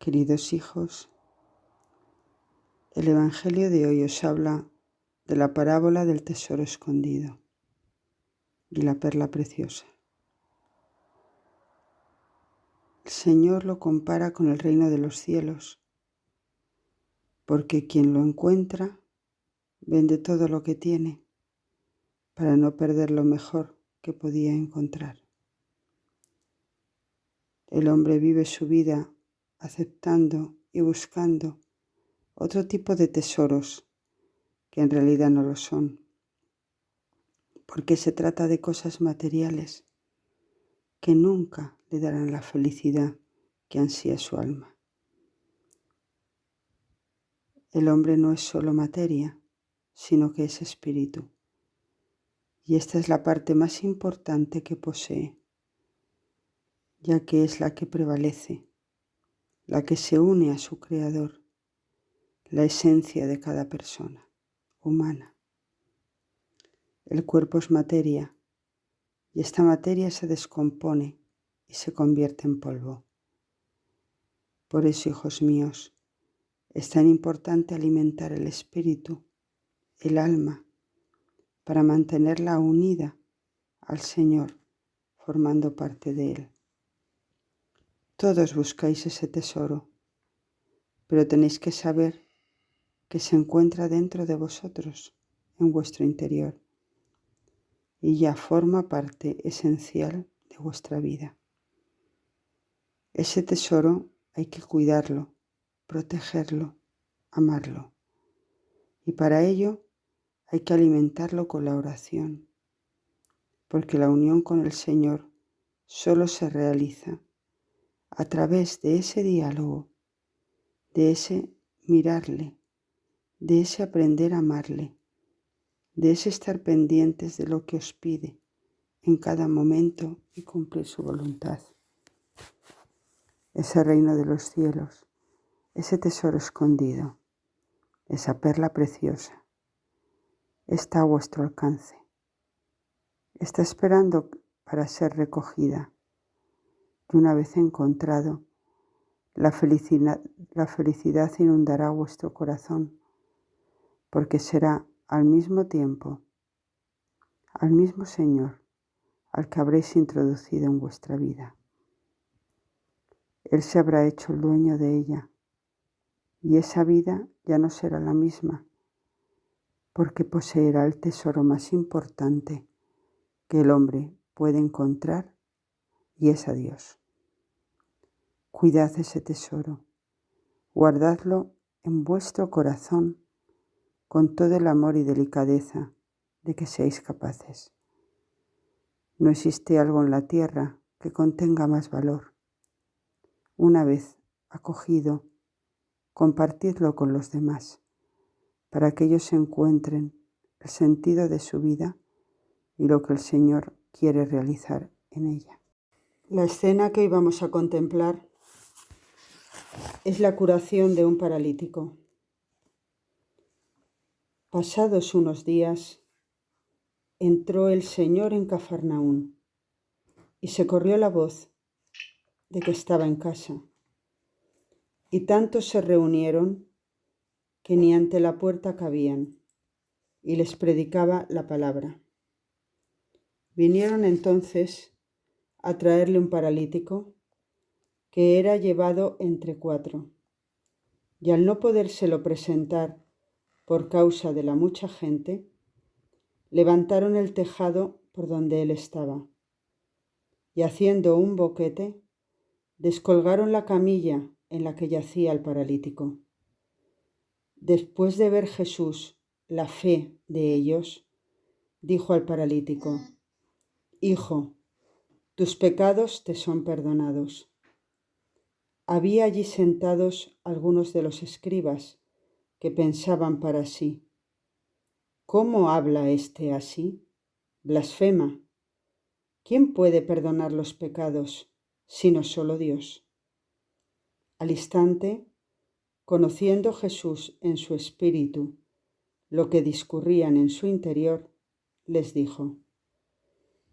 Queridos hijos, el Evangelio de hoy os habla de la parábola del tesoro escondido y la perla preciosa. El Señor lo compara con el reino de los cielos, porque quien lo encuentra vende todo lo que tiene para no perder lo mejor que podía encontrar. El hombre vive su vida aceptando y buscando otro tipo de tesoros que en realidad no lo son, porque se trata de cosas materiales que nunca le darán la felicidad que ansía su alma. El hombre no es solo materia, sino que es espíritu, y esta es la parte más importante que posee, ya que es la que prevalece, la que se une a su Creador, la esencia de cada persona humana. El cuerpo es materia, y esta materia se descompone y se convierte en polvo. Por eso, hijos míos, es tan importante alimentar el espíritu, el alma, para mantenerla unida al Señor, formando parte de Él. Todos buscáis ese tesoro, pero tenéis que saber que se encuentra dentro de vosotros, en vuestro interior, y ya forma parte esencial de vuestra vida. Ese tesoro hay que cuidarlo, protegerlo, amarlo, y para ello hay que alimentarlo con la oración, porque la unión con el Señor solo se realiza a través de ese diálogo, de ese mirarle, de ese aprender a amarle, de ese estar pendientes de lo que os pide en cada momento y cumplir su voluntad. Ese reino de los cielos, ese tesoro escondido, esa perla preciosa, está a vuestro alcance. Está esperando para ser recogida. Y una vez encontrado, la felicidad inundará vuestro corazón, porque será al mismo tiempo, al mismo Señor, al que habréis introducido en vuestra vida. Él se habrá hecho el dueño de ella, y esa vida ya no será la misma, porque poseerá el tesoro más importante que el hombre puede encontrar, y es a Dios. Cuidad ese tesoro, guardadlo en vuestro corazón con todo el amor y delicadeza de que seáis capaces. No existe algo en la tierra que contenga más valor. Una vez acogido, compartidlo con los demás, para que ellos encuentren el sentido de su vida y lo que el Señor quiere realizar en ella. La escena que hoy vamos a contemplar es la curación de un paralítico. Pasados unos días, entró el Señor en Cafarnaún y se corrió la voz de que estaba en casa. Y tantos se reunieron que ni ante la puerta cabían, y les predicaba la palabra. Vinieron entonces a traerle un paralítico que era llevado entre 4, y al no podérselo presentar por causa de la mucha gente, levantaron el tejado por donde él estaba, y haciendo un boquete, descolgaron la camilla en la que yacía el paralítico. Después de ver Jesús la fe de ellos, dijo al paralítico: Hijo, tus pecados te son perdonados. Había allí sentados algunos de los escribas que pensaban para sí: ¿Cómo habla éste así? Blasfema. ¿Quién puede perdonar los pecados sino solo Dios? Al instante, conociendo Jesús en su espíritu lo que discurrían en su interior, les dijo: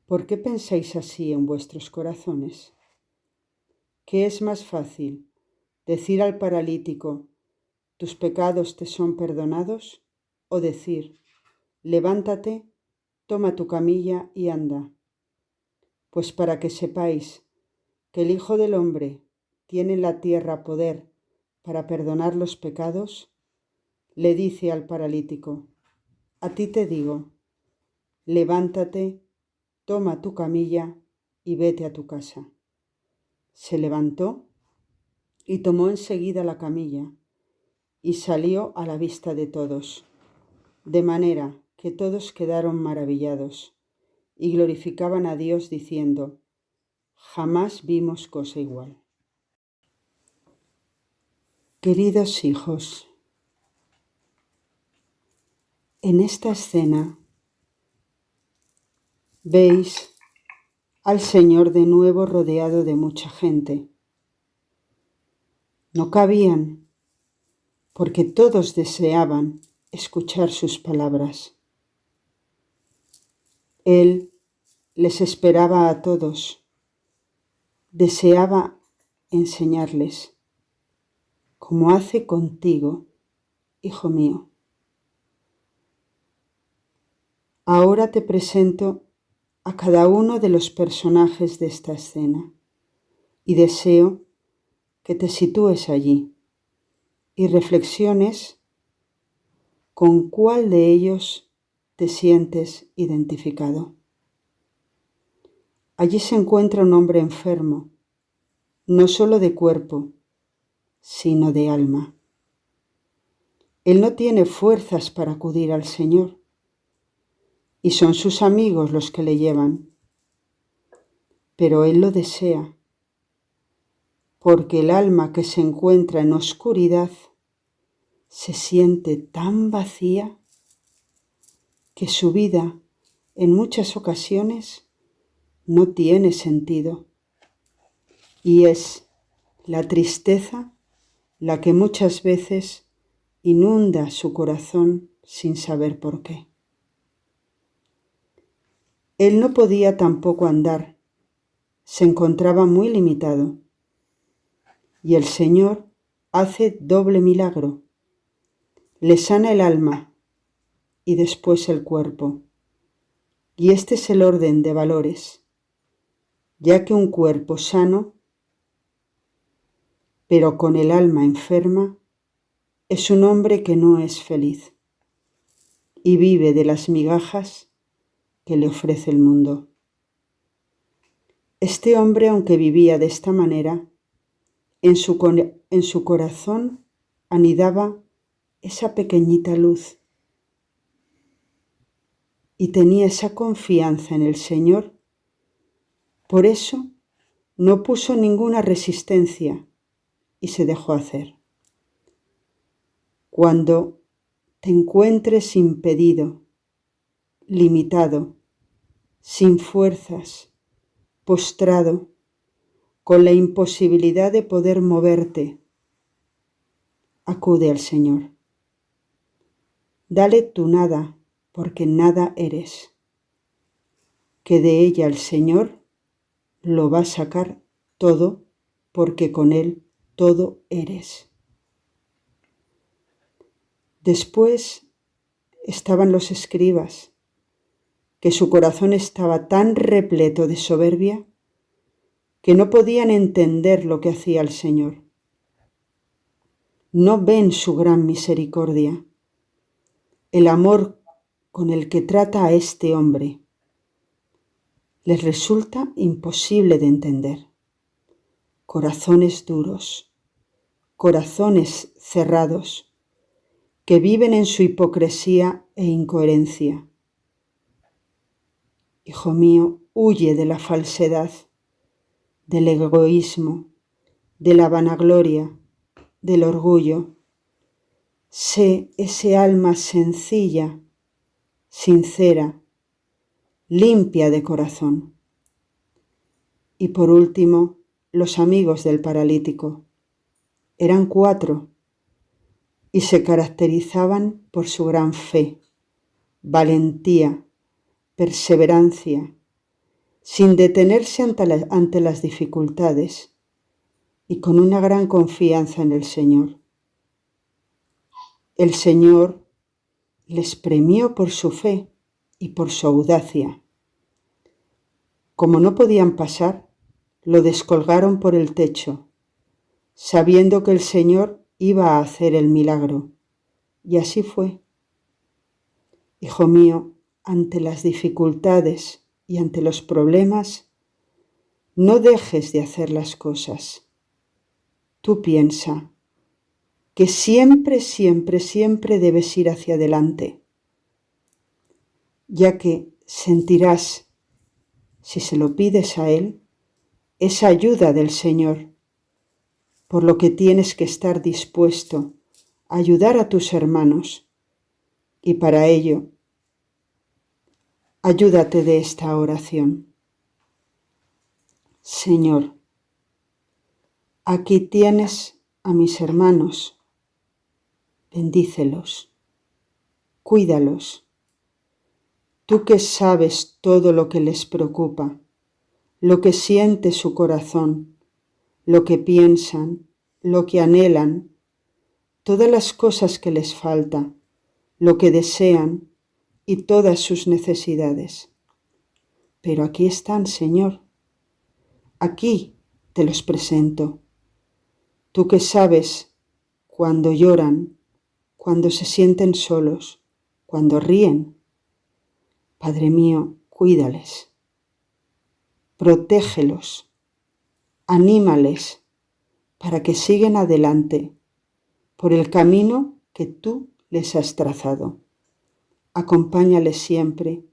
¿Por qué pensáis así en vuestros corazones? ¿Qué es más fácil, decir al paralítico, tus pecados te son perdonados, o decir, levántate, toma tu camilla y anda. Pues para que sepáis que el Hijo del Hombre tiene en la tierra poder para perdonar los pecados, le dice al paralítico, a ti te digo, levántate, toma tu camilla y vete a tu casa. Se levantó y tomó enseguida la camilla y salió a la vista de todos, de manera que todos quedaron maravillados y glorificaban a Dios diciendo, jamás vimos cosa igual. Queridos hijos, en esta escena veis al Señor de nuevo rodeado de mucha gente. No cabían, porque todos deseaban escuchar sus palabras. Él les esperaba a todos, deseaba enseñarles, como hace contigo, hijo mío. Ahora te presento a cada uno de los personajes de esta escena y deseo que te sitúes allí y reflexiones con cuál de ellos te sientes identificado. Allí se encuentra un hombre enfermo, no solo de cuerpo, sino de alma. Él no tiene fuerzas para acudir al Señor, y son sus amigos los que le llevan. Pero él lo desea, porque el alma que se encuentra en oscuridad se siente tan vacía que su vida en muchas ocasiones no tiene sentido. Y es la tristeza la que muchas veces inunda su corazón sin saber por qué. Él no podía tampoco andar, se encontraba muy limitado. Y el Señor hace doble milagro. Le sana el alma y después el cuerpo. Y este es el orden de valores, ya que un cuerpo sano, pero con el alma enferma, es un hombre que no es feliz y vive de las migajas que le ofrece el mundo. Este hombre, aunque vivía de esta manera, en su corazón anidaba esa pequeñita luz y tenía esa confianza en el Señor. Por eso no puso ninguna resistencia y se dejó hacer. Cuando te encuentres impedido, limitado, sin fuerzas, postrado, con la imposibilidad de poder moverte, acude al Señor. Dale tu nada, porque nada eres, que de ella el Señor lo va a sacar todo, porque con Él todo eres. Después estaban los escribas, que su corazón estaba tan repleto de soberbia que no podían entender lo que hacía el Señor. No ven su gran misericordia, el amor con el que trata a este hombre. Les resulta imposible de entender. Corazones duros, corazones cerrados, que viven en su hipocresía e incoherencia. Hijo mío, huye de la falsedad, del egoísmo, de la vanagloria, del orgullo. Sé ese alma sencilla, sincera, limpia de corazón. Y por último, los amigos del paralítico. Eran 4 y se caracterizaban por su gran fe, valentía, perseverancia, sin detenerse ante las dificultades y con una gran confianza en el Señor. El Señor les premió por su fe y por su audacia. Como no podían pasar, lo descolgaron por el techo, sabiendo que el Señor iba a hacer el milagro. Y así fue. Hijo mío, ante las dificultades y ante los problemas, no dejes de hacer las cosas. Tú piensa que siempre, siempre, siempre debes ir hacia adelante, ya que sentirás, si se lo pides a Él, esa ayuda del Señor, por lo que tienes que estar dispuesto a ayudar a tus hermanos, y para ello, ayúdate de esta oración. Señor, aquí tienes a mis hermanos, bendícelos, cuídalos. Tú que sabes todo lo que les preocupa, lo que siente su corazón, lo que piensan, lo que anhelan, todas las cosas que les falta, lo que desean y todas sus necesidades. Pero aquí están, Señor. Aquí te los presento. Tú que sabes cuando lloran, cuando se sienten solos, cuando ríen. Padre mío, cuídales, protégelos, anímales para que sigan adelante por el camino que tú les has trazado. Acompáñales siempre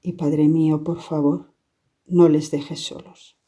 y, Padre mío, por favor, no les dejes solos.